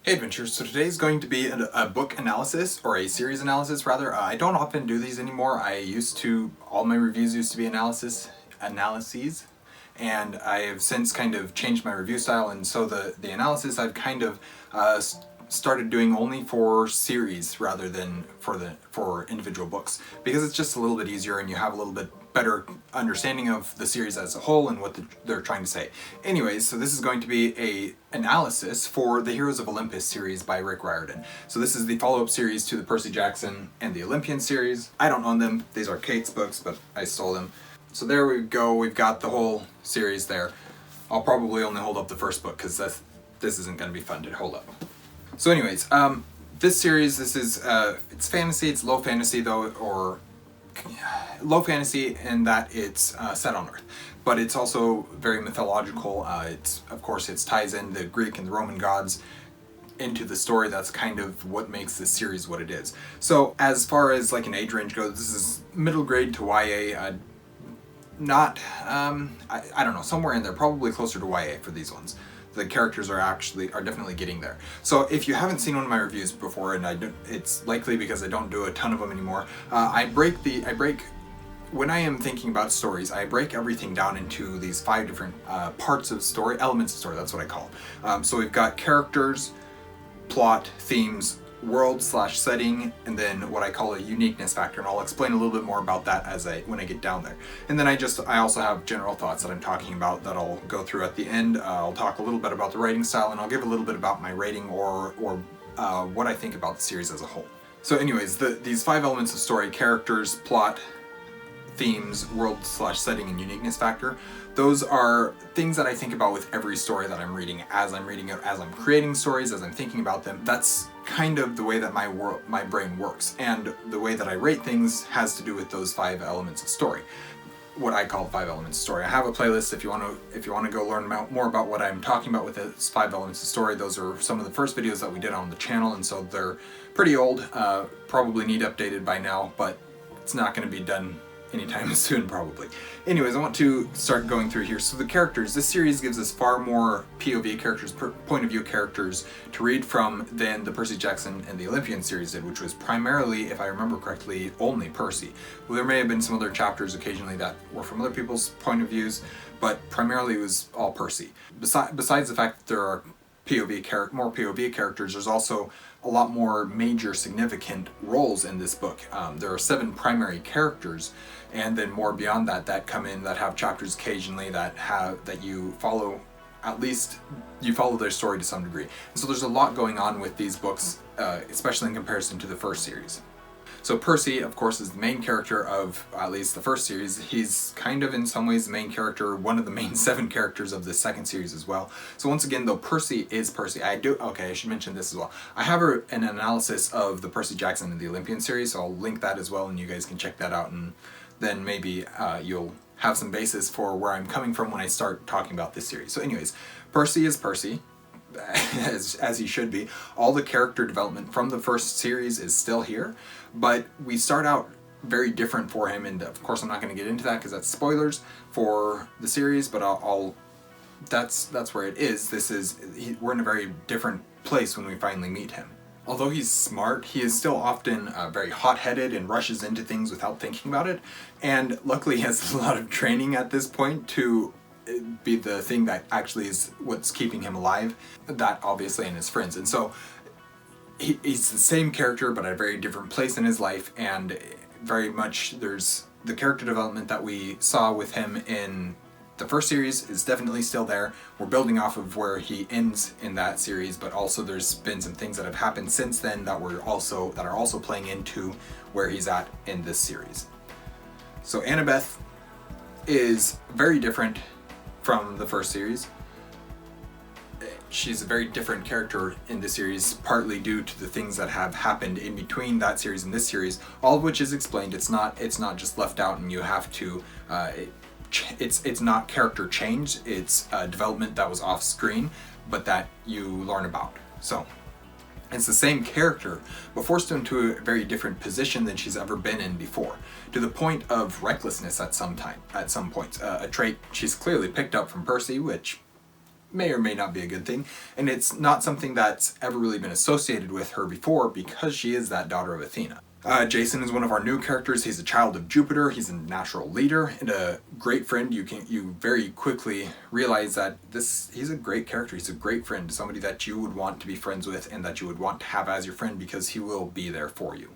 Hey Adventures, so today's going to be a book analysis, or a series analysis rather. I don't often do these anymore. All my reviews used to be analyses, and I have since kind of changed my review style, and so the analysis I've kind of started doing only for series rather than for individual books, because it's just a little bit easier and you have a little bit better understanding of the series as a whole and what they're trying to say. Anyways, so this is going to be a analysis for the Heroes of Olympus series by Rick Riordan. So this is the follow-up series to the Percy Jackson and the Olympian series. I don't own them, these are Kate's books, but I stole them. So there we go, we've got the whole series there. I'll probably only hold up the first book because this isn't going to be fun to hold up. So anyways, this series, it's fantasy, it's low fantasy though, or low fantasy in that it's set on Earth, but it's also very mythological. Of course it ties in the Greek and the Roman gods into the story. That's kind of what makes this series what it is. So as far as like an age range goes, this is middle grade to YA. I don't know, somewhere in there, probably closer to YA for these ones. The characters are definitely getting there. So if you haven't seen one of my reviews before, and it's likely because I don't do a ton of them anymore, when I am thinking about stories, I break everything down into these 5 different parts of story, elements of story, that's what I call them. So we've got characters, plot, themes, world/setting, and then what I call a uniqueness factor, and I'll explain a little bit more about that when I get down there. And then I also have general thoughts that I'm talking about that I'll go through at the end. I'll talk a little bit about the writing style, and I'll give a little bit about my rating or what I think about the series as a whole. So anyways, these 5 elements of story: characters, plot, themes, world/setting, and uniqueness factor. Those are things that I think about with every story that I'm reading, as I'm reading it, as I'm creating stories, as I'm thinking about them. That's kind of the way that my brain works, and the way that I rate things has to do with those 5 elements of story. What I call 5 elements of story. I have a playlist if you want to go learn more about what I'm talking about with those 5 elements of story. Those are some of the first videos that we did on the channel, and so they're pretty old. Probably need updated by now, but it's not going to be done anytime soon, probably. Anyways, I want to start going through here. So the characters, this series gives us far more POV characters, point of view characters, to read from than the Percy Jackson and the Olympian series did, which was primarily, if I remember correctly, only Percy. Well, there may have been some other chapters occasionally that were from other people's point of views, but primarily it was all Percy. Besides the fact that there are more POV characters, there's also a lot more major significant roles in this book. There are 7 primary characters, and then more beyond that come in, that have chapters occasionally that you follow. At least you follow their story to some degree. And so there's a lot going on with these books, especially in comparison to the first series. So Percy, of course, is the main character of at least the first series. He's kind of in some ways the main character, one of the main 7 characters of the second series as well. So once again, though Percy is Percy, I should mention this as well. I have an analysis of the Percy Jackson and the Olympian series, so I'll link that as well, and you guys can check that out, and then maybe you'll have some basis for where I'm coming from when I start talking about this series. So anyways, Percy is Percy. As he should be. All the character development from the first series is still here, but we start out very different for him, and of course I'm not going to get into that because that's spoilers for the series, but that's where it is. We're in a very different place when we finally meet him. Although he's smart, he is still often very hot-headed and rushes into things without thinking about it, and luckily he has a lot of training at this point to be the thing that actually is what's keeping him alive, that obviously, and his friends. And so he's the same character but at a very different place in his life, and very much there's the character development that we saw with him in the first series is definitely still there. We're building off of where he ends in that series, but also there's been some things that have happened since then that are also playing into where he's at in this series. So Annabeth is very different from the first series. She's a very different character in this series, partly due to the things that have happened in between that series and this series, all of which is explained. It's not just left out and you have to it's not character change, it's development that was off screen but that you learn about. So it's the same character, but forced into a very different position than she's ever been in before, to the point of recklessness at some points. A trait she's clearly picked up from Percy, which may or may not be a good thing, and it's not something that's ever really been associated with her before because she is that daughter of Athena. Jason is one of our new characters. He's a child of Jupiter. He's a natural leader and a great friend. You very quickly realize that he's a great character. He's a great friend, somebody that you would want to be friends with and that you would want to have as your friend because he will be there for you.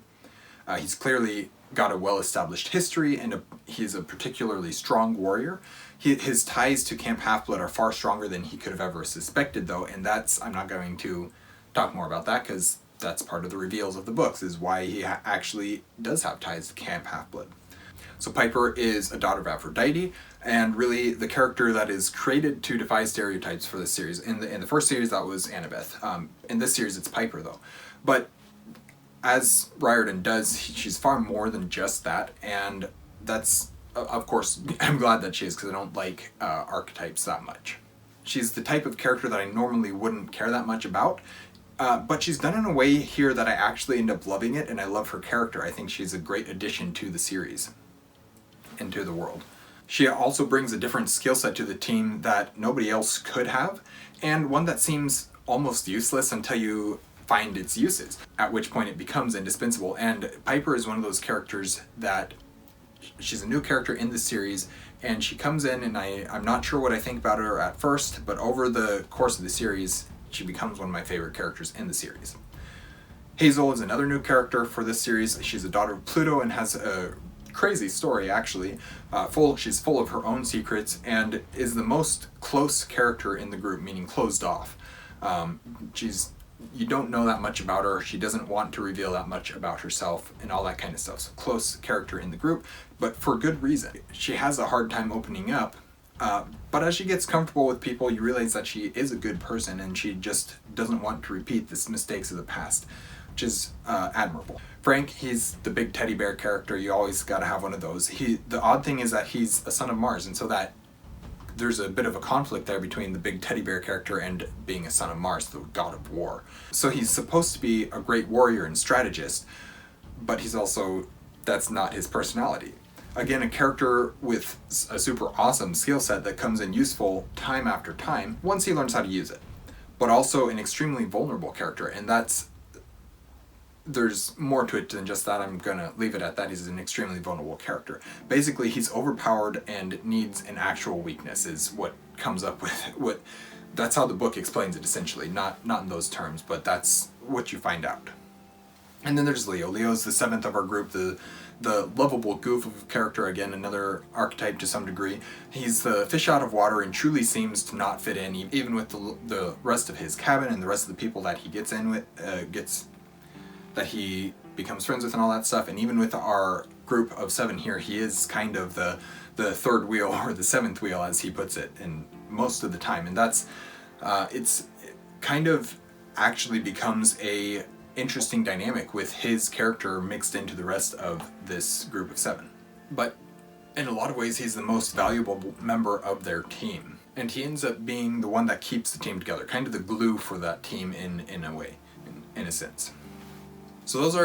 He's clearly got a well-established history and he's a particularly strong warrior. His ties to Camp Half-Blood are far stronger than he could have ever suspected, though, and I'm not going to talk more about that because that's part of the reveals of the books, is why he actually does have ties to Camp Half-Blood. So Piper is a daughter of Aphrodite, and really the character that is created to defy stereotypes for this series. In the first series, that was Annabeth. In this series, it's Piper, though. But as Riordan does, she's far more than just that, and that's, of course, I'm glad that she is, because I don't like archetypes that much. She's the type of character that I normally wouldn't care that much about, but she's done in a way here that I actually end up loving it, and I love her character. I think she's a great addition to the series and to the world. She also brings a different skill set to the team that nobody else could have, and one that seems almost useless until you find its uses, at which point it becomes indispensable. And Piper is one of those characters that she's a new character in the series, and she comes in and I'm not sure what I think about her at first, but over the course of the series, she becomes one of my favorite characters in the series. Hazel is another new character for this series. She's a daughter of Pluto and has a crazy story, actually. She's full of her own secrets and is the most close character in the group, meaning closed off. You don't know that much about her. She doesn't want to reveal that much about herself and all that kind of stuff. So close character in the group, but for good reason. She has a hard time opening up, but as she gets comfortable with people, you realize that she is a good person and she just doesn't want to repeat the mistakes of the past, which is admirable. Frank, he's the big teddy bear character. You always got to have one of those. The odd thing is that he's a son of Mars, and so that there's a bit of a conflict there between the big teddy bear character and being a son of Mars, the god of war. So he's supposed to be a great warrior and strategist, but that's not his personality. Again, a character with a super awesome skill set that comes in useful time after time once he learns how to use it, but also an extremely vulnerable character, and there's more to it than just that. I'm gonna leave it at that. He's an extremely vulnerable character. Basically, he's overpowered and needs an actual weakness is what comes up with that's how the book explains it, essentially. Not in those terms, but that's what you find out. And then there's Leo. Leo's the seventh of our group, the lovable goof of a character, again, another archetype to some degree. He's the fish out of water and truly seems to not fit in, even with the rest of his cabin and the rest of the people that he gets in with, that he becomes friends with and all that stuff. And even with our group of 7 here, he is kind of the third wheel or the seventh wheel, as he puts it, in most of the time. And that's it's kind of actually becomes a interesting dynamic with his character mixed into the rest of this group of 7. But in a lot of ways, he's the most valuable member of their team, and he ends up being the one that keeps the team together, kind of the glue for that team in a way, in a sense. So those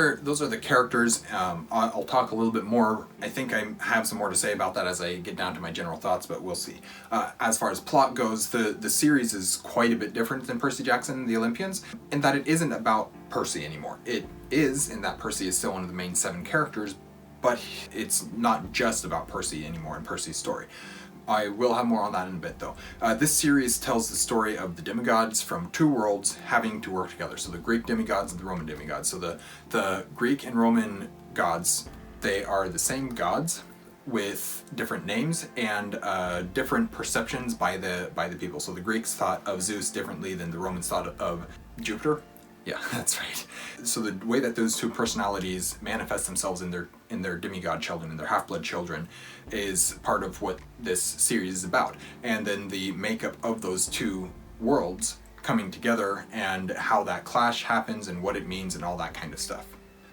are the characters. I'll talk a little bit more. I think I have some more to say about that as I get down to my general thoughts, but we'll see. As far as plot goes, the series is quite a bit different than Percy Jackson and the Olympians, in that it isn't about Percy anymore. It is, in that Percy is still one of the main 7 characters, but it's not just about Percy anymore in Percy's story. I will have more on that in a bit, though. This series tells the story of the demigods from 2 worlds having to work together. So the Greek demigods and the Roman demigods. So the Greek and Roman gods, they are the same gods with different names and different perceptions by the people. So the Greeks thought of Zeus differently than the Romans thought of Jupiter. Yeah, that's right. So the way that those 2 personalities manifest themselves in their demigod children, in their half-blood children, is part of what this series is about. And then the makeup of those 2 worlds coming together and how that clash happens and what it means and all that kind of stuff.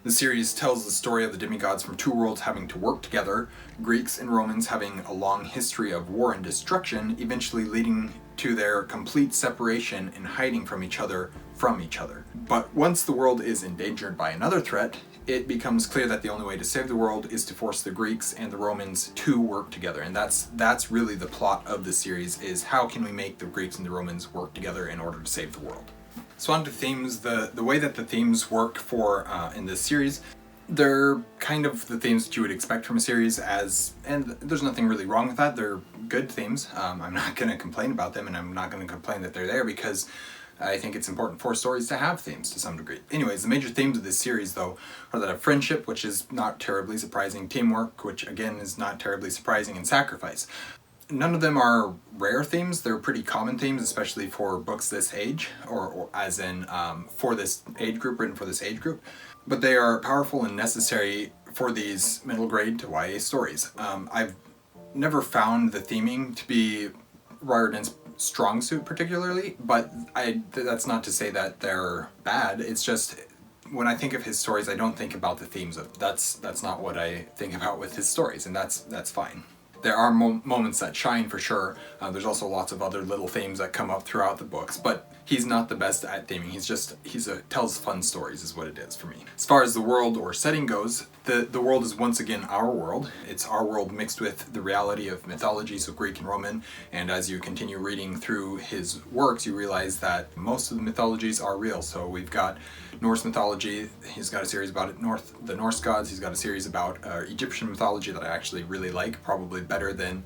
The series tells the story of the demigods from 2 worlds having to work together, Greeks and Romans having a long history of war and destruction, eventually leading to their complete separation and hiding from each other from each other. But once the world is endangered by another threat, it becomes clear that the only way to save the world is to force the Greeks and the Romans to work together. And that's really the plot of the series, is how can we make the Greeks and the Romans work together in order to save the world. So on to themes. The way that the themes work for in this series, they're kind of the themes that you would expect from a series, and there's nothing really wrong with that. They're good themes. I'm not going to complain about them, and I'm not going to complain that they're there, because I think it's important for stories to have themes to some degree. Anyways, the major themes of this series, though, are that of friendship, which is not terribly surprising, teamwork, which again is not terribly surprising, and sacrifice. None of them are rare themes. They're pretty common themes, especially for books this age, or as in for this age group, written for this age group. But they are powerful and necessary for these middle grade to YA stories. I've never found the theming to be Riordan's strong suit particularly, but that's not to say that they're bad. It's just, when I think of his stories, I don't think about the themes of that's not what I think about with his stories, and that's fine. There are moments that shine for sure. There's also lots of other little themes that come up throughout the books, but he's not the best at theming. He tells fun stories is what it is for me. As far as the world or setting goes, the world is once again our world. It's our world mixed with the reality of mythologies of Greek and Roman, and as you continue reading through his works, you realize that most of the mythologies are real. So we've got Norse mythology. He's got a series about the Norse gods. He's got a series about Egyptian mythology that I actually really like, probably better than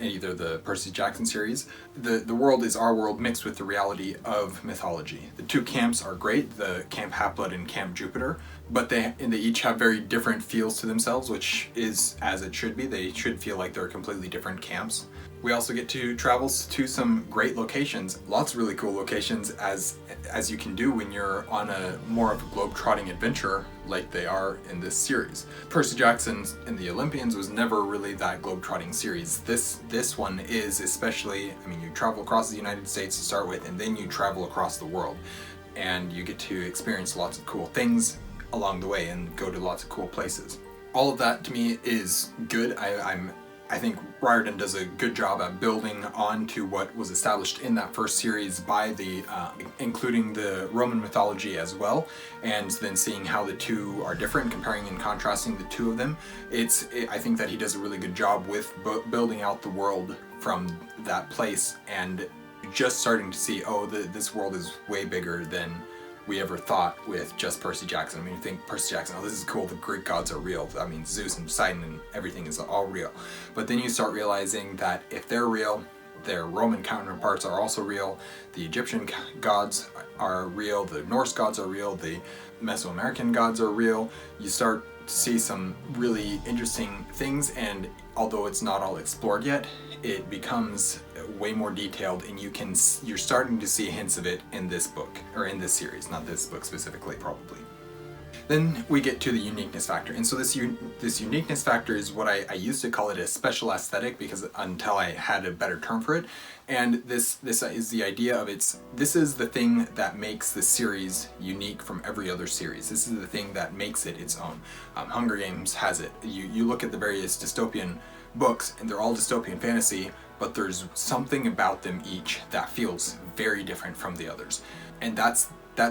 either the Percy Jackson series. The world is our world mixed with the reality of mythology. The two camps are great, the Camp Half-Blood and Camp Jupiter, but they each have very different feels to themselves, which is as it should be. They should feel like they're completely different camps. We also get to travel to some great locations, lots of really cool locations, as you can do when you're on a more of a globe-trotting adventure like they are in this series. Percy Jackson and the Olympians was never really that globe-trotting series. This one is especially. I mean, you travel across the United States to start with, and then you travel across the world, and you get to experience lots of cool things along the way and go to lots of cool places. All of that to me is good. I think Riordan does a good job at building on to what was established in that first series by including the Roman mythology as well, and then seeing how the two are different, comparing and contrasting the two of them. I think that he does a really good job with building out the world from that place, and just starting to see, this world is way bigger than we ever thought with just Percy Jackson. I mean, you think Percy Jackson, this is cool, the Greek gods are real. I mean, Zeus and Poseidon and everything is all real. But then you start realizing that if they're real, their Roman counterparts are also real, the Egyptian gods are real, the Norse gods are real, the Mesoamerican gods are real. You start to see some really interesting things, and although it's not all explored yet, it becomes way more detailed, and you're starting to see hints of it in this book, or in this series, not this book specifically, probably. Then we get to the uniqueness factor, and so this uniqueness factor is what I used to call it a special aesthetic, because until I had a better term for it, and this is the idea of this is the thing that makes the series unique from every other series. This is the thing that makes it its own. Hunger Games has it. You look at the various dystopian books, and they're all dystopian fantasy, but there's something about them each that feels very different from the others, and that's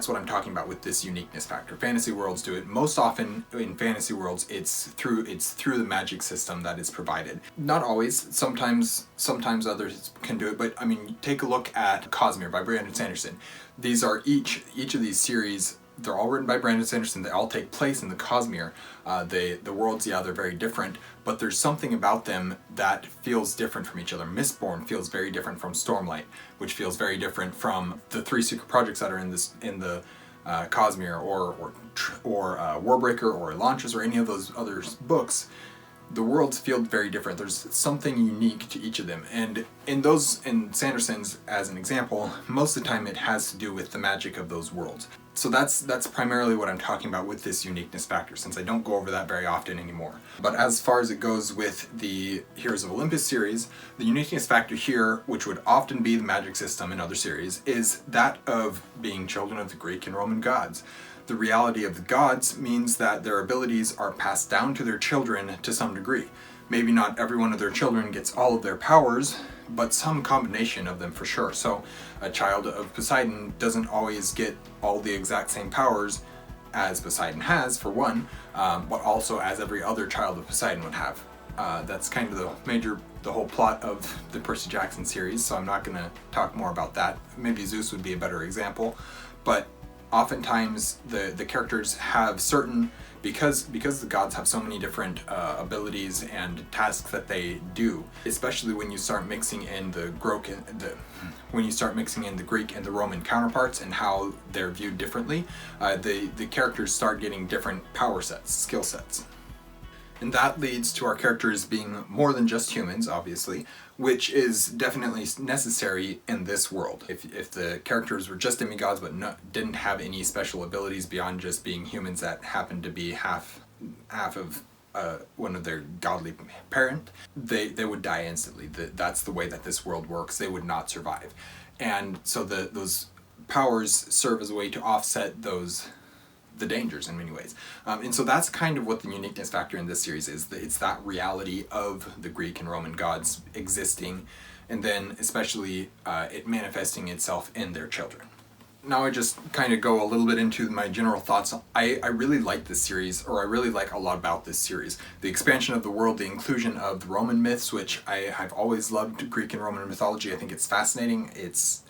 what I'm talking about with this uniqueness factor. Fantasy worlds do it. Most often in fantasy worlds, it's through the magic system that is provided. Not always. Sometimes others can do it, but I mean, take a look at Cosmere by Brandon Sanderson. These are each of these series. They're all written by Brandon Sanderson. They all take place in the Cosmere. The worlds, they're very different, but there's something about them that feels different from each other. Mistborn feels very different from Stormlight, which feels very different from the three secret projects that are in the Cosmere, or Warbreaker, or Elantris, or any of those other books. The worlds feel very different. There's something unique to each of them, and in Sanderson's, as an example, most of the time it has to do with the magic of those worlds. So that's primarily what I'm talking about with this uniqueness factor, since I don't go over that very often anymore. But as far as it goes with the Heroes of Olympus series, the uniqueness factor here, which would often be the magic system in other series, is that of being children of the Greek and Roman gods. The reality of the gods means that their abilities are passed down to their children to some degree. Maybe not every one of their children gets all of their powers, but some combination of them for sure. So a child of Poseidon doesn't always get all the exact same powers as Poseidon has, for one, but also as every other child of Poseidon would have. That's kind of the whole plot of the Percy Jackson series, so I'm not going to talk more about that. Maybe Zeus would be a better example, but oftentimes the characters have certain, because the gods have so many different abilities and tasks that they do, especially when you start mixing in the Greek and the Roman counterparts and how they're viewed differently, the characters start getting different power sets, skill sets. And that leads to our characters being more than just humans, obviously, which is definitely necessary in this world. If the characters were just demigods but didn't have any special abilities beyond just being humans that happened to be half of one of their godly parent, they would die instantly. That's the way that this world works. They would not survive. And so those powers serve as a way to offset the dangers in many ways. And so that's kind of what the uniqueness factor in this series is. It's that reality of the Greek and Roman gods existing, and then especially it manifesting itself in their children. Now I just kind of go a little bit into my general thoughts. I really like this series, or I really like a lot about this series. The expansion of the world, the inclusion of the Roman myths, which I've always loved Greek and Roman mythology. I think it's fascinating. It's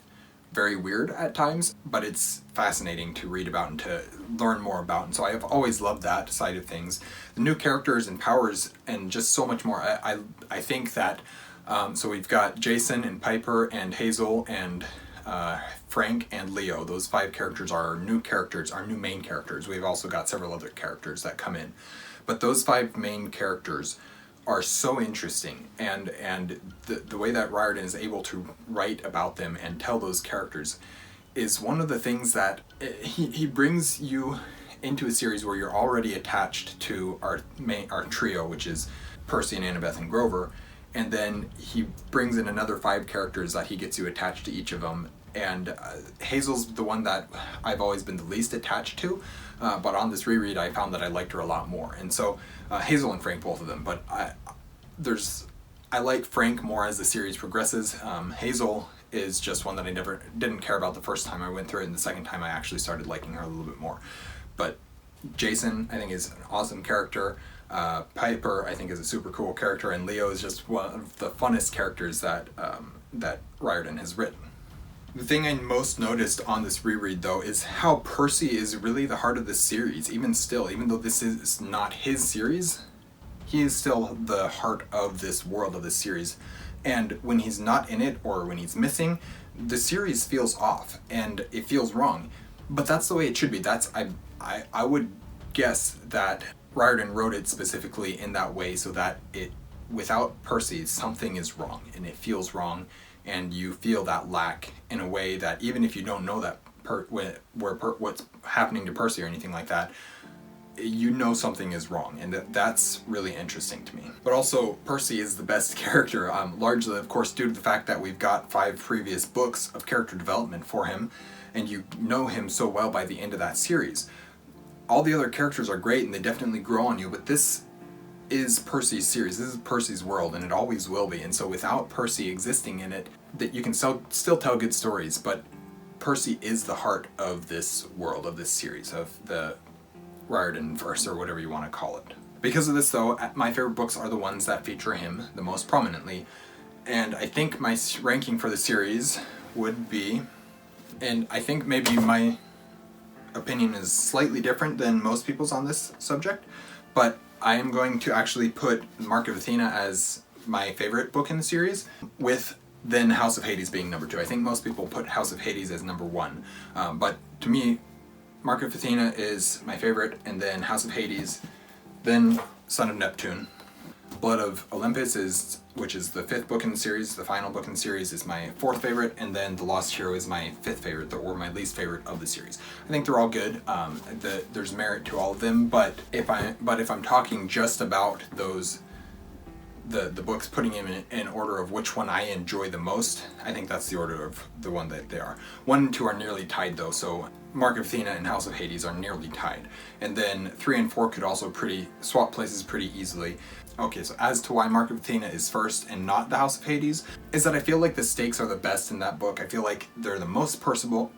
very weird at times, but it's fascinating to read about and to learn more about, and so I have always loved that side of things. The new characters and powers and just so much more. I think that so we've got Jason and Piper and Hazel and Frank and Leo. Those 5 characters are our new main characters. We've also got several other characters that come in, but those 5 main characters are so interesting, and the way that Riordan is able to write about them and tell those characters is one of the things that he brings you into a series where you're already attached to our trio, which is Percy and Annabeth and Grover, and then he brings in another 5 characters that he gets you attached to each of them. And Hazel's the one that I've always been the least attached to, but on this reread I found that I liked her a lot more. And so Hazel and Frank, both of them, but I like Frank more as the series progresses. Hazel is just one that I didn't care about the first time I went through it, and the second time I actually started liking her a little bit more. But Jason, I think, is an awesome character. Piper, I think, is a super cool character, and Leo is just one of the funnest characters that Riordan has written. The thing I most noticed on this reread, though, is how Percy is really the heart of this series. Even though this is not his series, he is still the heart of this world, of this series. And when he's not in it, or when he's missing, the series feels off, and it feels wrong. But that's the way it should be. I would guess that Riordan wrote it specifically in that way so that without Percy, something is wrong, and it feels wrong, and you feel that lack in a way that even if you don't know that what's happening to Percy or anything like that, you know something is wrong, and that's really interesting to me. But also, Percy is the best character, largely, of course, due to the fact that we've got 5 previous books of character development for him, and you know him so well by the end of that series. All the other characters are great, and they definitely grow on you, but this is Percy's series. This is Percy's world, and it always will be. And so without Percy existing in it, that you can still tell good stories, but Percy is the heart of this world, of this series, of the Riordan verse, or whatever you want to call it. Because of this, though, my favorite books are the ones that feature him the most prominently, and I think my ranking for the series would be, and I think maybe my opinion is slightly different than most people's on this subject, but I am going to actually put Mark of Athena as my favorite book in the series, with then House of Hades being number 2. I think most people put House of Hades as number 1, but to me, Mark of Athena is my favorite, and then House of Hades, then Son of Neptune. Blood of Olympus, which is the 5th book in the series, the final book in the series, is my 4th favorite, and then The Lost Hero is my 5th favorite, or my least favorite of the series. I think they're all good. There's merit to all of them, but if I'm talking just about those, the books, putting them in order of which one I enjoy the most, I think that's the order of the one that they are. 1 and 2 are nearly tied, though, so Mark of Athena and House of Hades are nearly tied. And then 3 and 4 could also swap places pretty easily. Okay, so as to why Mark of Athena is first and not the House of Hades, is that I feel like the stakes are the best in that book. I feel like they're the most personal,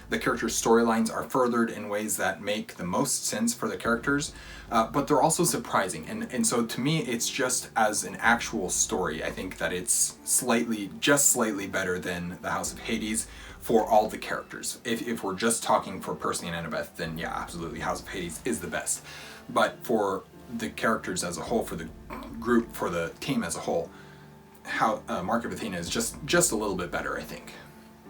the characters' storylines are furthered in ways that make the most sense for the characters, but they're also surprising. And so to me, it's just as an actual story, I think that it's just slightly better than the House of Hades for all the characters. If we're just talking for Percy and Annabeth, then yeah, absolutely, House of Hades is the best. But for the characters as a whole, for the group, for the team as a whole, Mark of Athena is just a little bit better, I think.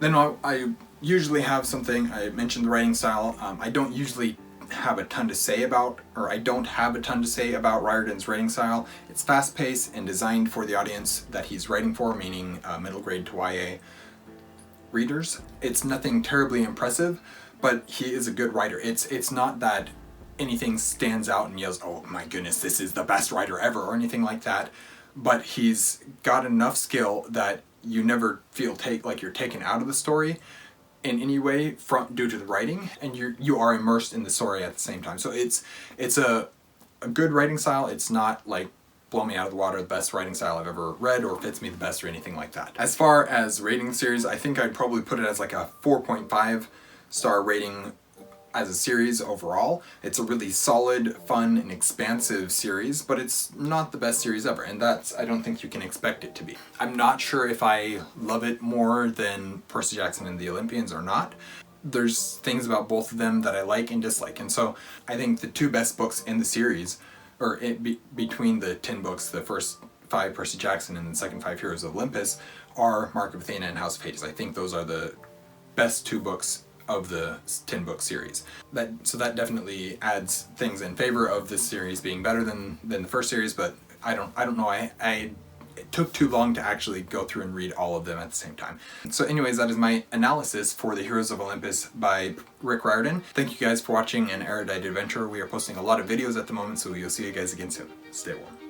Then I usually have something, I mentioned the writing style. I don't usually have a ton to say about, or I don't have a ton to say about Riordan's writing style. It's fast-paced and designed for the audience that he's writing for, meaning middle grade to YA readers. It's nothing terribly impressive, but he is a good writer. It's not that anything stands out and yells, oh my goodness, this is the best writer ever, or anything like that, but he's got enough skill that you never feel like you're taken out of the story in any way due to the writing, and you are immersed in the story at the same time. So it's a good writing style. It's not like blow me out of the water, the best writing style I've ever read, or fits me the best, or anything like that. As far as rating the series, I think I'd probably put it as like a 4.5 star rating as a series overall. It's a really solid, fun, and expansive series, but it's not the best series ever, and I don't think you can expect it to be. I'm not sure if I love it more than Percy Jackson and the Olympians or not. There's things about both of them that I like and dislike, and so I think the two best books in the series, or between the 10 books, the first 5 Percy Jackson and the second 5 Heroes of Olympus, are Mark of Athena and House of Hades. I think those are the best 2 books of the 10-book series. So that definitely adds things in favor of this series being better than the first series, but I don't know, it took too long to actually go through and read all of them at the same time. So anyways, that is my analysis for the Heroes of Olympus by Rick Riordan. Thank you guys for watching an Erudite adventure. We are posting a lot of videos at the moment, so we'll see you guys again soon. Stay warm.